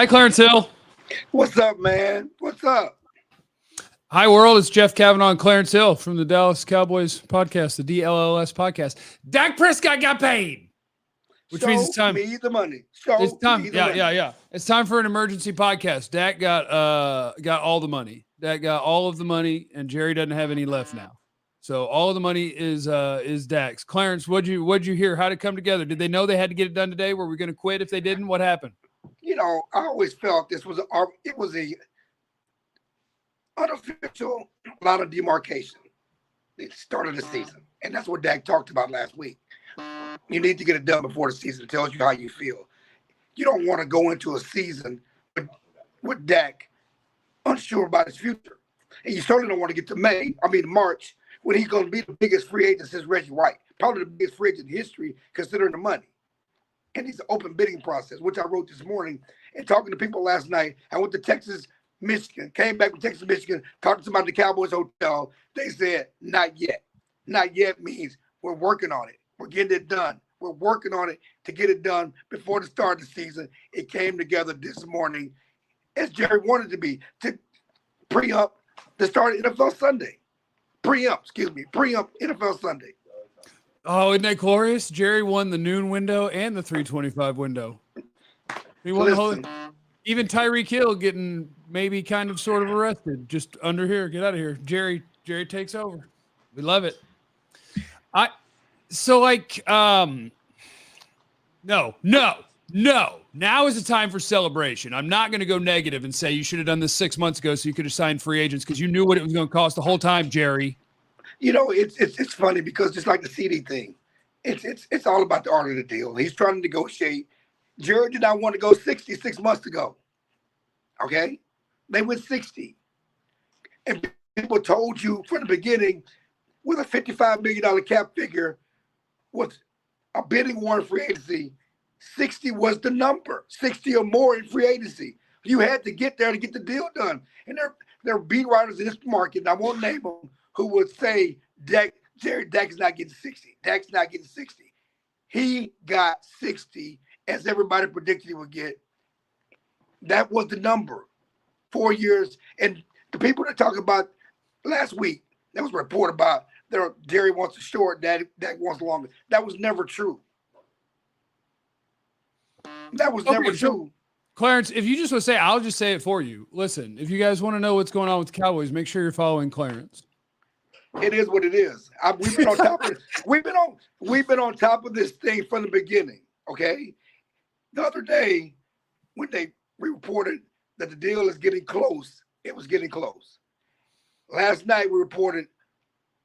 Hi, Clarence Hill. What's up, man? What's up? Hi, world. It's Jeff Kavanaugh and Clarence Hill from the Dallas Cowboys Podcast, the DLLS Podcast. Dak Prescott got paid, which means it's time. Me the money. It's time. Yeah. It's time for an emergency podcast. Dak got all the money. Dak got all of the money, and Jerry doesn't have any left now. So all of the money is Dak's. Clarence, what'd you hear? How'd it come together? Did they know they had to get it done today? Were we going to quit if they didn't? What happened? You know, I always felt it was a unofficial line of demarcation. It started the season, and that's what Dak talked about last week. You need to get it done before the season. It tells you how you feel. You don't want to go into a season with Dak unsure about his future, and you certainly don't want to get to March, when he's going to be the biggest free agent since Reggie White, probably the biggest free agent in history considering the money. And it's an open bidding process, which I wrote this morning. And talking to people last night, I went to Texas, Michigan, came back from Texas, Michigan, talked to somebody at the Cowboys hotel. They said, not yet. Not yet means we're working on it. We're getting it done. We're working on it to get it done before the start of the season. It came together this morning, as Jerry wanted to be, to pre-up the start of NFL Sunday. Pre-up NFL Sunday. Oh, isn't that glorious? Jerry won the noon window and the 325 window. He won the whole. Even Tyreek Hill getting maybe kind of sort of arrested. Just under here. Get out of here. Jerry takes over. We love it. No. Now is the time for celebration. I'm not going to go negative and say you should have done this 6 months ago so you could have signed free agents because you knew what it was going to cost the whole time, Jerry. You know, it's funny because just like the CeeDee thing, it's all about the art of the deal. He's trying to negotiate. Jerry did not want to go 60 6 months ago. Okay? They went 60. And people told you from the beginning with a $55 million cap figure with a bidding war in free agency, 60 was the number. 60 or more in free agency. You had to get there to get the deal done. And there are beat writers in this market, and I won't name them, who would say Dak is not getting 60. Dak's not getting 60. He got 60, as everybody predicted he would get. That was the number. 4 years. And the people that talk about last week, there was a report about Jerry wants a short, Dak wants longer. That was never true. That was never true. Clarence, if you just want to say, I'll just say it for you. Listen, if you guys want to know what's going on with the Cowboys, make sure you're following Clarence. It is what it is. We've been on top of it. We've been on top of this thing from the beginning. Okay. The other day, when we reported that the deal is getting close, it was getting close. Last night we reported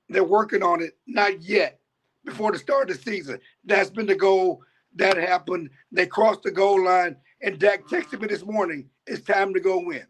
they're working on it, not yet, before the start of the season. That's been the goal. That happened. They crossed the goal line, and Dak texted me this morning. It's time to go win.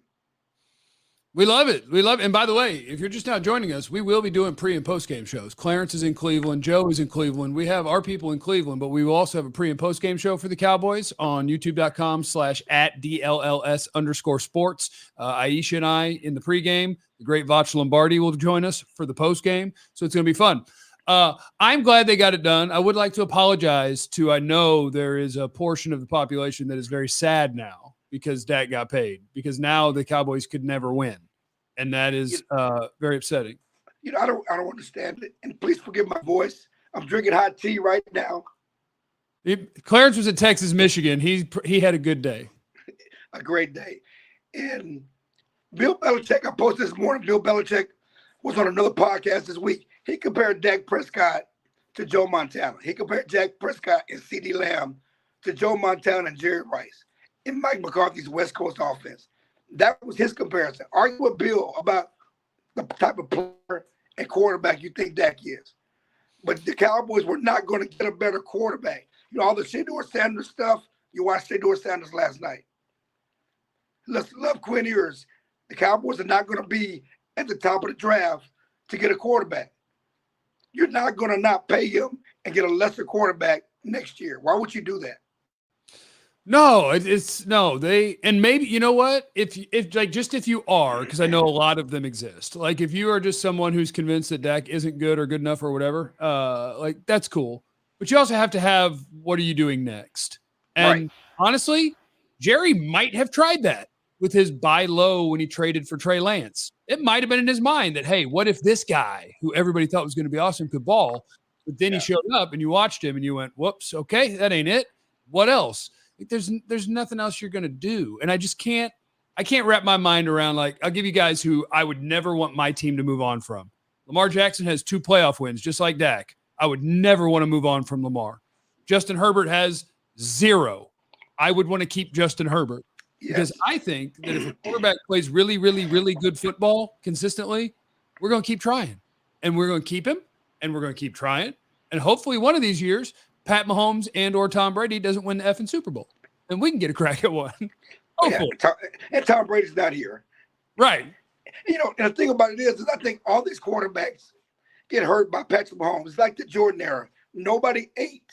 We love it. And by the way, if you're just now joining us, we will be doing pre- and post-game shows. Clarence is in Cleveland. Joe is in Cleveland. We have our people in Cleveland, but we will also have a pre- and post-game show for the Cowboys on youtube.com/@DLLS_sports. Aisha and I in the pregame. The great Vach Lombardi will join us for the postgame. So it's going to be fun. I'm glad they got it done. I would like to apologize to, I know there is a portion of the population that is very sad now because Dak got paid, because now the Cowboys could never win. And that is very upsetting. You know, I don't understand it. And please forgive my voice. I'm drinking hot tea right now. Clarence was in Texas, Michigan. He had a good day. A great day. And Bill Belichick, I posted this morning, Bill Belichick was on another podcast this week. He compared Dak Prescott to Joe Montana. He compared Dak Prescott and CeeDee Lamb to Joe Montana and Jerry Rice in Mike McCarthy's West Coast offense. That was his comparison. Argue with Bill about the type of player and quarterback you think Dak is. But the Cowboys were not going to get a better quarterback. You know, all the Shedeur Sanders stuff, you watched Shedeur Sanders last night. Let's love Quinn Ewers. The Cowboys are not going to be at the top of the draft to get a quarterback. You're not going to not pay him and get a lesser quarterback next year. Why would you do that? No, and maybe, you know what, if you are, because I know a lot of them exist. Like if you are just someone who's convinced that Dak isn't good or good enough or whatever, like that's cool. But you also have to have, what are you doing next? And honestly, Jerry might have tried that with his buy low when he traded for Trey Lance. It might have been in his mind that, hey, what if this guy who everybody thought was going to be awesome could ball? But then he showed up and you watched him and you went, whoops, okay, that ain't it. What else? Like, there's nothing else you're going to do. And I can't wrap my mind around, like, I'll give you guys who I would never want my team to move on from. Lamar Jackson has 2 playoff wins, just like Dak. I would never want to move on from Lamar. Justin Herbert has 0. I would want to keep Justin Herbert because I think that if a quarterback plays really, really, really good football consistently, we're going to keep trying. And we're going to keep him, and we're going to keep trying. And hopefully one of these years, Pat Mahomes and or Tom Brady doesn't win the effing Super Bowl. And we can get a crack at one. Hopefully. And Tom Brady's not here. Right. You know, and the thing about it is I think all these quarterbacks get hurt by Patrick Mahomes. It's like the Jordan era. Nobody ate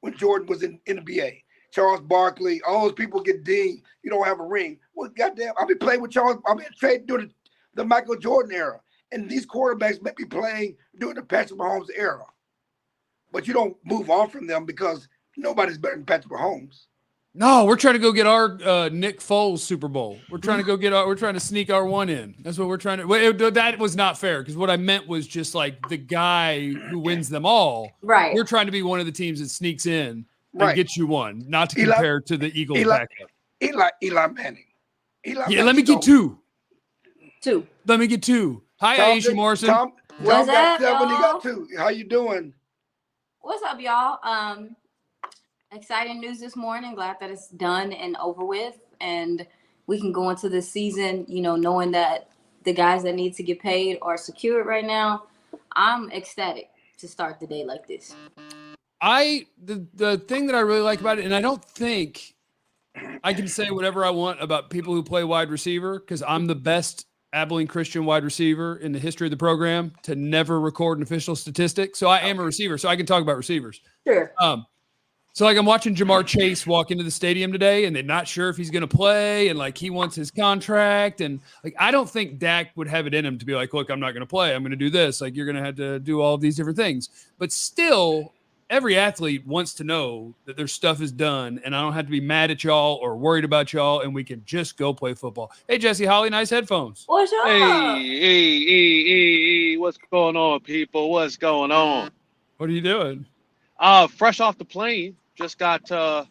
when Jordan was in NBA. Charles Barkley, all those people get dinged. You don't have a ring. Well, goddamn, I've been playing with Charles. I've been trading during the Michael Jordan era. And these quarterbacks may be playing during the Patrick Mahomes era. But you don't move on from them because nobody's better than Patrick Mahomes. No, we're trying to go get our Nick Foles Super Bowl. We're trying to sneak our one in. That's what we're trying to. That was not fair because what I meant was just like the guy who wins them all. Right. We're trying to be one of the teams that sneaks in and gets you one, not to compare to the Eagles backup. Eli Manning. Let me get 2. 2. Let me get 2. Hi, Aisha Morrison. Tom What's got up, 7. He y'all? got 2. How you doing? What's up, y'all? Exciting news this morning. Glad that it's done and over with. And we can go into the season, you know, knowing that the guys that need to get paid are secured right now. I'm ecstatic to start the day like this. The thing that I really like about it, and I don't think I can say whatever I want about people who play wide receiver because I'm the best Abilene Christian wide receiver in the history of the program to never record an official statistic. So I am a receiver, so I can talk about receivers. Sure. So like I'm watching Jamar Chase walk into the stadium today and they're not sure if he's going to play and like he wants his contract. And like, I don't think Dak would have it in him to be like, look, I'm not going to play. I'm going to do this. Like you're going to have to do all of these different things, but still every athlete wants to know that their stuff is done and I don't have to be mad at y'all or worried about y'all. And we can just go play football. Hey, Jesse Holly, nice headphones. What's up? Hey, what's going on, people? What's going on? What are you doing? Fresh off the plane. Just got to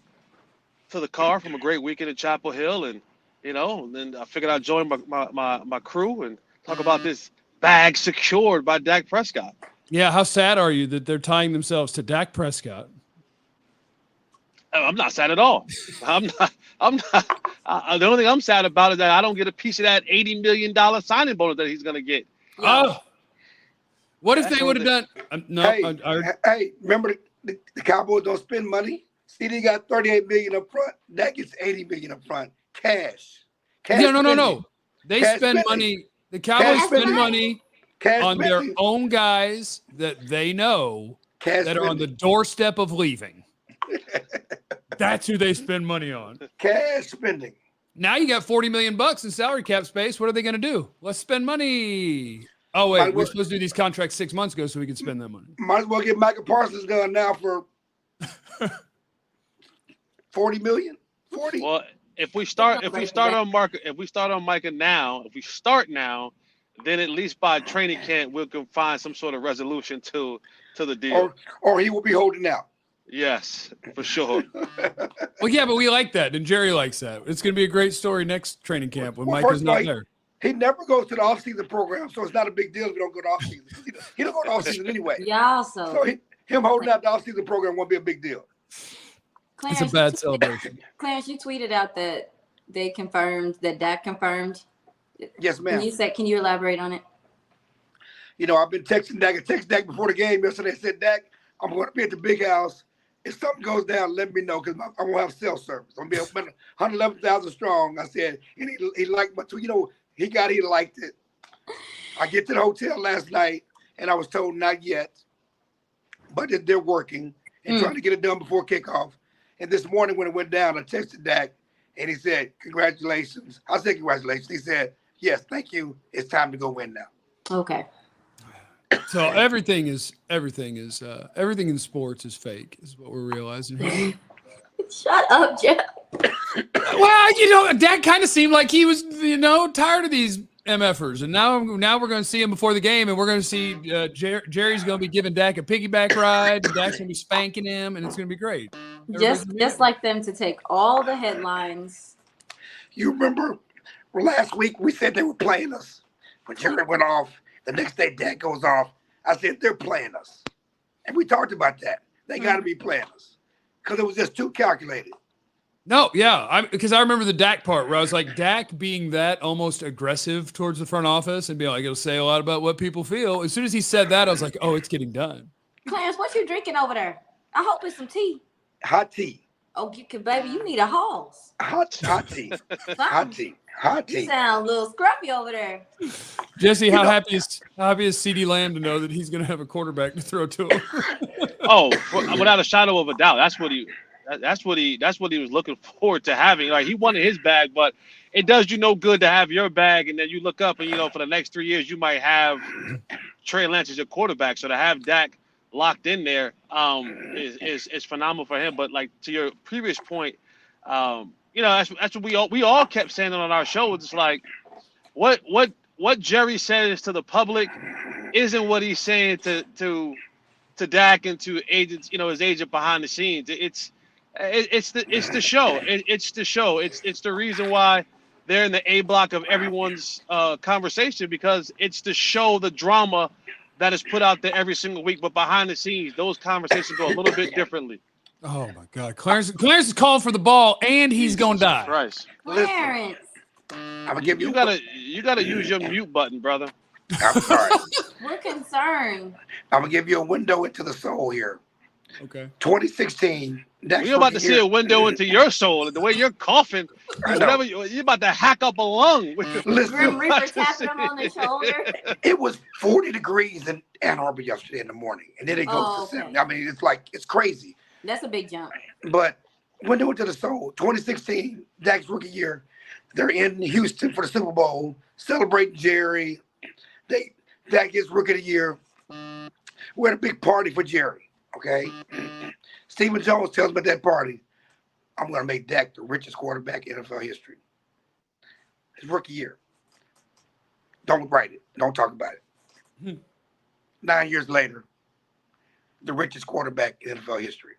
the car from a great weekend in Chapel Hill, and you know, and then I figured I'd join my crew and talk about this bag secured by Dak Prescott. Yeah, how sad are you that they're tying themselves to Dak Prescott? I'm not sad at all. I'm not. The only thing I'm sad about is that I don't get a piece of that $80 million signing bonus that he's going to get. Oh, what if they would have done? Hey, remember the Cowboys don't spend money. CeeDee got $38 million up front. That gets $80 million up front. Cash. No. They spend money. The Cowboys spend money on their own guys that they know that are on the doorstep of leaving. That's who they spend money on. Cash spending. Now you got $40 million in salary cap space. What are they going to do? Let's spend money. Oh, wait, we're supposed to do these contracts 6 months ago so we can spend that money. Might as well get Micah Parsons done now for $40 million. 40. Well, if we start on Micah now, then at least by training camp we can find some sort of resolution to the deal. Or he will be holding out. Yes, for sure. Well, yeah, but we like that, and Jerry likes that. It's going to be a great story next training camp when Micah's not there. He never goes to the off-season program, so it's not a big deal if you don't go to off-season. He don't go to off-season anyway. Yeah, so him holding out the off-season program won't be a big deal. Clarence, it's a bad celebration. Clarence, you tweeted out that Dak confirmed. Yes, ma'am. Can you elaborate on it? You know, I've been texting Dak. I texted Dak before the game yesterday. I said, Dak, I'm going to be at the big house. If something goes down, let me know because I'm going to have cell service. I'm going to be 111,000 strong. I said, and he liked my tweet. You know, he liked it. I get to the hotel last night, and I was told not yet, but they're working and trying to get it done before kickoff. And this morning when it went down, I texted Dak, and he said, congratulations. I said, congratulations. He said, yes, thank you. It's time to go win now. Okay. So everything in sports is fake, is what we're realizing. Shut up, Jeff. Well, Dak kind of seemed like he was, tired of these MFers, and now we're going to see him before the game, and we're going to see Jerry's going to be giving Dak a piggyback ride. And Dak's going to be spanking him, and it's going to be great. Just like them to take all the headlines. You remember last week we said they were playing us. When Jerry went off, the next day Dak goes off. I said they're playing us, and we talked about that. They got to be playing us because it was just too calculated. No, yeah, because I remember the Dak part where I was like, Dak being that almost aggressive towards the front office and being like, it'll say a lot about what people feel. As soon as he said that, I was like, oh, it's getting done. Clarence, what you drinking over there? I hope it's some tea. Hot tea. Oh, baby, you need a hose. Hot tea. Hot tea. Hot tea. You sound a little scruffy over there. Jesse, how happy is CeeDee Lamb to know that he's going to have a quarterback to throw to him? Oh, without a shadow of a doubt, that's what he was looking forward to having. Like, he wanted his bag, but it does you no good to have your bag, and then you look up and for the next 3 years you might have Trey Lance as your quarterback. So to have Dak locked in there is phenomenal for him. But like to your previous point, that's what we all kept saying on our show. It's like what Jerry says to the public isn't what he's saying to Dak and to agents, his agent behind the scenes. It's the show. It's the show. It's the reason why they're in the A block of everyone's conversation, because it's the show, the drama that is put out there every single week. But behind the scenes, those conversations go a little bit differently. Oh my God, Clarence is calling for the ball, and he's gonna die. Christ. Clarence, I'm gonna give you. You gotta use your mute button, brother. I'm sorry. we're concerned. I'm gonna give you a window into the soul here. Okay. 2016. We're about to see a window into your soul. The way you're coughing, whatever you're about to hack up a lung. Grim Reaper tapping him on the shoulder. It was 40 degrees in Ann Arbor yesterday in the morning, and then it goes to 70. I mean, it's crazy. That's a big jump. But window into the soul. 2016, Dak's rookie year. They're in Houston for the Super Bowl, celebrating Jerry. Dak gets rookie of the year. We had a big party for Jerry. Okay. Stephen Jones tells me at that party, I'm going to make Dak the richest quarterback in NFL history. His rookie year. Don't write it. Don't talk about it. 9 years later, the richest quarterback in NFL history.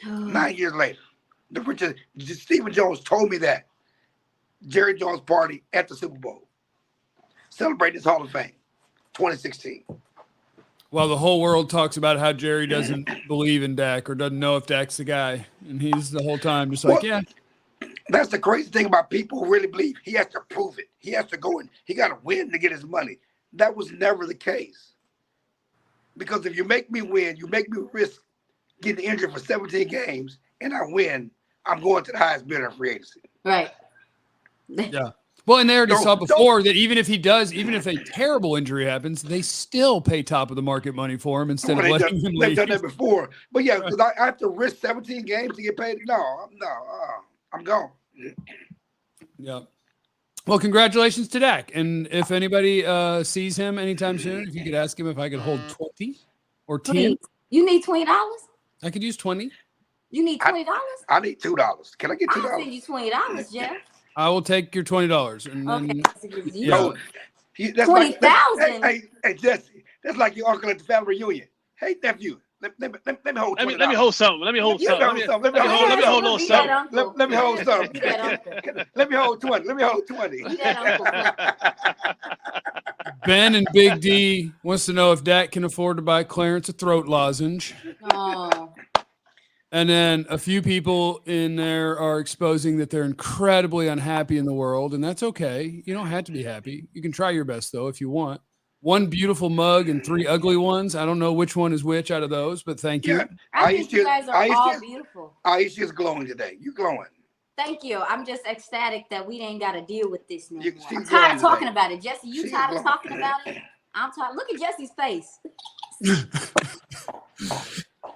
9 years later, the richest. Stephen Jones told me that. Jerry Jones party at the Super Bowl. Celebrating his Hall of Fame. 2016. Well, the whole world talks about how Jerry doesn't believe in Dak or doesn't know if Dak's the guy. And he's the whole time just like, yeah. That's the crazy thing about people who really believe he has to prove it. He has to go and he got to win to get his money. That was never the case. Because if you make me win, you make me risk getting injured for 17 games, and I win, I'm going to the highest bidder in free agency. Right. Yeah. Well, and they already saw before that even if a terrible injury happens, they still pay top of the market money for him instead of letting him leave. They've done that before. But yeah, because I have to risk 17 games to get paid. No, I'm gone. Yeah. Well, congratulations to Dak. And if anybody sees him anytime soon, if you could ask him if I could hold 20 or 10. You need $20? I could use 20. You need $20? I need $2. Can I get $2? I'll send you $20, Jeff. I will take your $20. And then, that's 20,000. Hey, Jesse, that's like your uncle at the family reunion. Hey, nephew, let me hold $20. Let me hold something. Let me hold something. Let me hold a little something. Let me hold something. Let me hold 20. Let me hold 20. Ben and Big D wants to know if Dak can afford to buy Clarence a throat lozenge. Oh. And then a few people in there are exposing that they're incredibly unhappy in the world, and that's okay. You don't have to be happy. You can try your best, though, if you want. One beautiful mug and 3 ugly ones. I don't know which one is which out of those, but thank you. I think you guys are all beautiful. Aisha's glowing today. You're glowing. Thank you. I'm just ecstatic that we ain't got to deal with this no more. I'm tired of talking about it. Jesse, you tired of talking about it? I'm tired. Look at Jesse's face.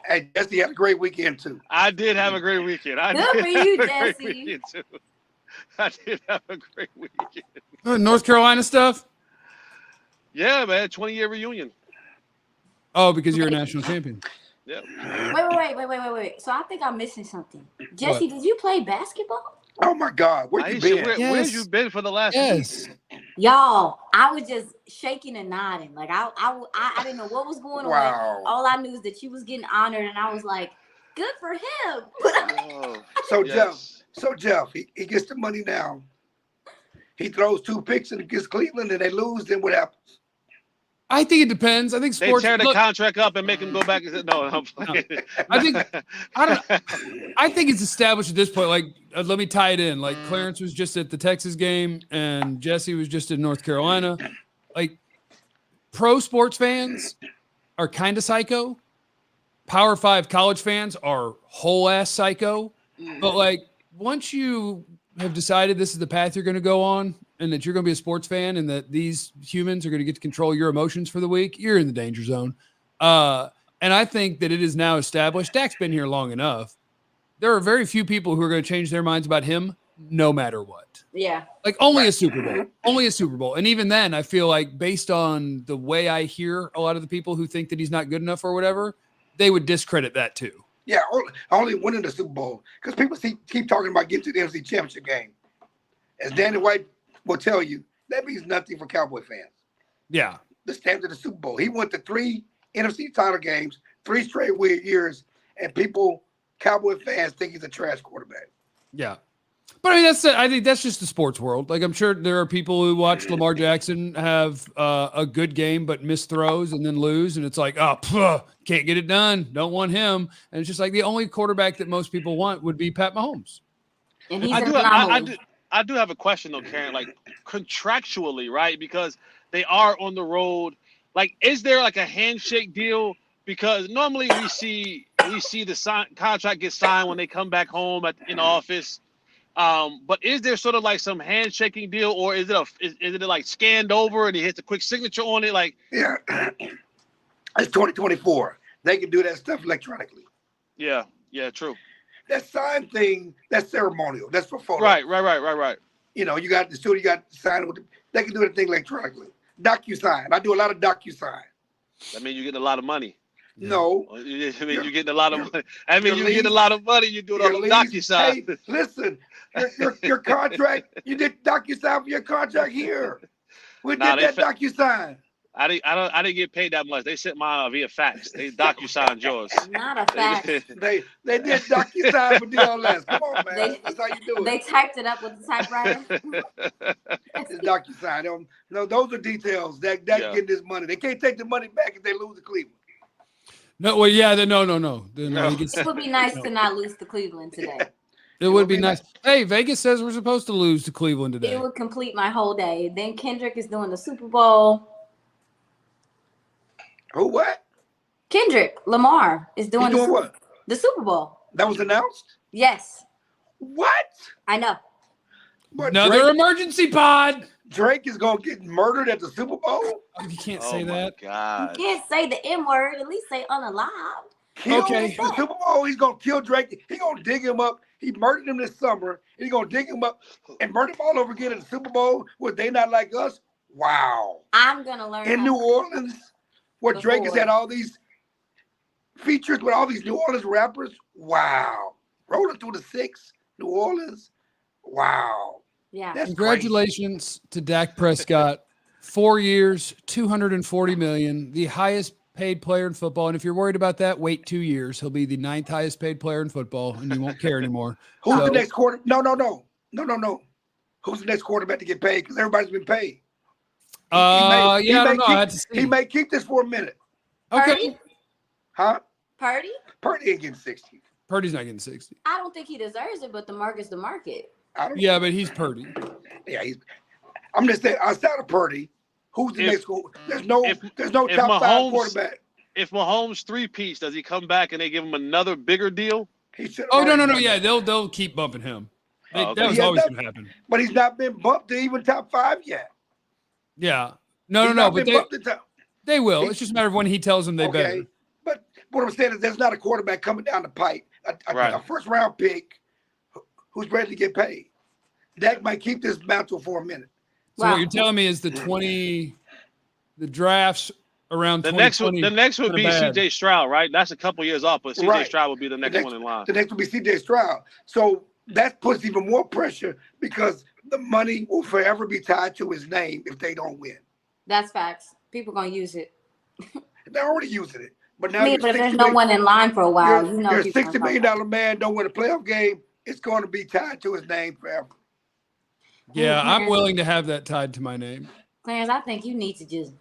Hey, Jesse had a great weekend, too. I did have a great weekend. Good for you, Jesse. I did have a great weekend. North Carolina stuff? Yeah, man. 20-year reunion. Oh, because you're a national champion. Yeah. Wait. So I think I'm missing something. Jesse, did you play basketball? Oh my God, where you been? Where's you been for the last week? Y'all, I was just shaking and nodding. Like I didn't know what was going on. All I knew is that you was getting honored, and I was like, good for him. So Jeff, he gets the money now. He throws 2 picks and against Cleveland, and they lose. Then what happens? I think it depends. I think sports. They tear the contract up and make him go back and say, no, I'm playing. I think it's established at this point. Like, let me tie it in. Like, Clarence was just at the Texas game, and Jesse was just in North Carolina. Like, pro sports fans are kind of psycho. Power 5 college fans are whole ass psycho. But like, once you have decided this is the path you're going to go on, and that you're going to be a sports fan, and that these humans are going to get to control your emotions for the week, you're in the danger zone. And I think that it is now established. Dak's been here long enough. There are very few people who are going to change their minds about him no matter what. Yeah. Like only a Super Bowl. And even then, I feel like based on the way I hear a lot of the people who think that he's not good enough or whatever, they would discredit that too. Yeah, only winning the Super Bowl. Because people keep talking about getting to the NFC Championship game. As Danny White will tell you, that means nothing for Cowboy fans. Yeah. The standard of the Super Bowl. He went to 3 NFC title games, 3 straight weird years, and Cowboy fans think he's a trash quarterback. Yeah. But I mean, I think that's just the sports world. Like, I'm sure there are people who watch Lamar Jackson have a good game, but miss throws and then lose. And it's like, can't get it done. Don't want him. And it's just like the only quarterback that most people want would be Pat Mahomes. And he's I do have a question though, Karen, like contractually, right? Because they are on the road. Like, is there like a handshake deal? Because normally we see the contract get signed when they come back home in office. But is there sort of like some handshaking deal, or is it like scanned over and he hits a quick signature on it? Like, yeah, it's 2024. They can do that stuff electronically. Yeah, true. That sign thing, that's ceremonial. That's for photo. Right. You know, you got the studio, you got to sign with. They can do the thing electronically. DocuSign. I do a lot of DocuSign. That means you're getting a lot of money. No. I mean, you're getting a lot of money. I mean, you get a lot of money. You do it on the DocuSign. Hey, listen, your contract. You did DocuSign for your contract here. We did that DocuSign. I didn't get paid that much. They sent mine via fax. They DocuSigned yours. Not a fax. They did DocuSign for DLLS. Come on, man. That's how you do it. They typed it up with the typewriter. It's DocuSign. No, those are details. That getting this money. They can't take the money back if they lose to Cleveland. No, well, yeah, no. It would be nice to not lose to Cleveland today. It would be nice. Hey, Vegas says we're supposed to lose to Cleveland today. It would complete my whole day. Then Kendrick is doing the Super Bowl. Who, what? Kendrick Lamar is doing what? The Super Bowl. That was announced? Yes. What? I know. But another emergency pod. Drake is going to get murdered at the Super Bowl? You can't say that. God. You can't say the M word. At least say unalived. Okay. The Super Bowl, he's going to kill Drake. He's going to dig him up. He murdered him this summer. He's going to dig him up and murder him all over again in the Super Bowl. Were they not like us? Wow. I'm going to learn. In New Orleans, where Drake has had all these features with all these New Orleans rappers. Wow. Rolling through the 6, New Orleans. Wow. Yeah. That's Congratulations to Dak Prescott. 4 years, $240 million, the highest paid player in football. And if you're worried about that, wait 2 years. He'll be the 9th highest paid player in football, and you won't care anymore. Who's the next quarter? No. Who's the next quarterback to get paid? Because everybody's been paid. I don't know. He may keep this for a minute. Okay. Purdy? Huh? Purdy? Purdy ain't getting 60. Purdy's not getting 60. I don't think he deserves it, but the market's the market. Yeah, but he's Purdy. Yeah, I'm just saying, outside of Purdy, who's the next? There's no top 5 quarterback. If Mahomes 3-peats, does he come back and they give him another bigger deal? No. Yeah, they'll keep bumping him. That was always going to happen. But he's not been bumped to even top 5 yet. Yeah. No. But they will. It's just a matter of when he tells them they better. But what I'm saying is there's not a quarterback coming down the pipe, a first-round pick who's ready to get paid. Dak might keep this mantle for a minute. So what you're telling me is the drafts around The next one, 2020. the next would be bad. C.J. Stroud, right? That's a couple years off, but C.J. Right. Stroud would be the next one in line. The next will be C.J. Stroud. So that puts even more pressure because the money will forever be tied to his name if they don't win. That's facts. People gonna use it. They're already using it. But now I mean, you're but if there's $60 no million one in line for a while, you're, you know, you're a people $60 gonna million talk about man, don't win a playoff game, it's going to be tied to his name forever. Yeah, I'm Clarence, willing to have that tied to my name. Clarence, I think you need to just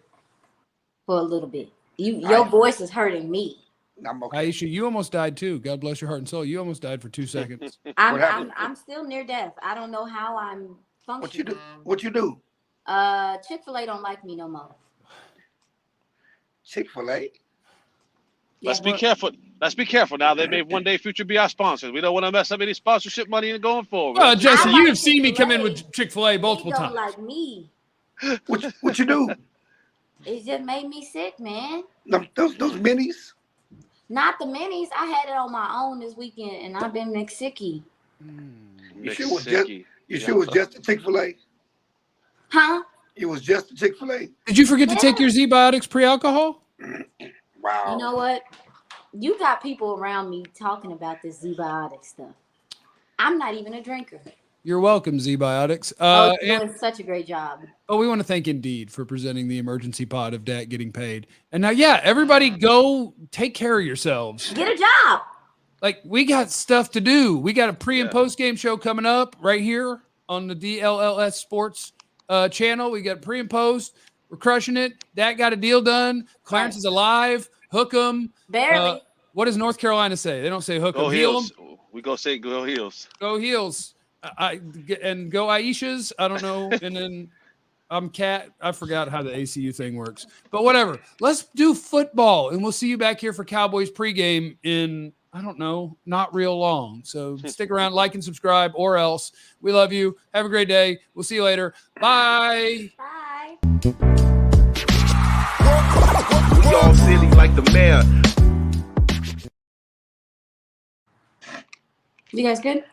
for a little bit. Your voice is hurting me. I'm okay. Aisha, you almost died too. God bless your heart and soul. You almost died for 2 seconds. What I'm happened? still near death. I don't know how I'm What you functioning. do? What you do? Chick-fil-A don't like me no more. Chick-fil-A? Let's Yeah. be careful. Let's be careful now. They may one day future be our sponsors. We don't want to mess up any sponsorship money going forward. Well, Jesse, I you like have seen me come in Chick-fil-A. with Chick-fil-A multiple They don't times. like me. What you do? It just made me sick, man. Those minis? Not the minis. I had it on my own this weekend, and I've been McSicky. You sure it was just a Chick-fil-A? Huh? It was just a Chick-fil-A? Did you forget to take your Z-Biotics pre-alcohol? Wow. You know what? You got people around me talking about this Z-Biotic stuff. I'm not even a drinker. You're welcome, Z-Biotics. You're doing such a great job. We want to thank Indeed for presenting the emergency pod of Dak getting paid. And now, yeah, everybody go take care of yourselves. Get a job. Like, we got stuff to do. We got a pre- and post-game show coming up right here on the DLLS Sports channel. We got pre and post. We're crushing it. Dak got a deal done. Clarence is alive. Hook 'em. Barely. What does North Carolina say? They don't say hook 'em. Go Heal 'em. Heels. We go say go Heels. Go Heels. And go Aisha's. I don't know. And then I'm Cat. I forgot how the ACU thing works. But whatever. Let's do football. And we'll see you back here for Cowboys pregame in, I don't know, not real long. So stick around, like and subscribe, or else. We love you. Have a great day. We'll see you later. Bye. Bye. We all silly like the mayor. You guys good?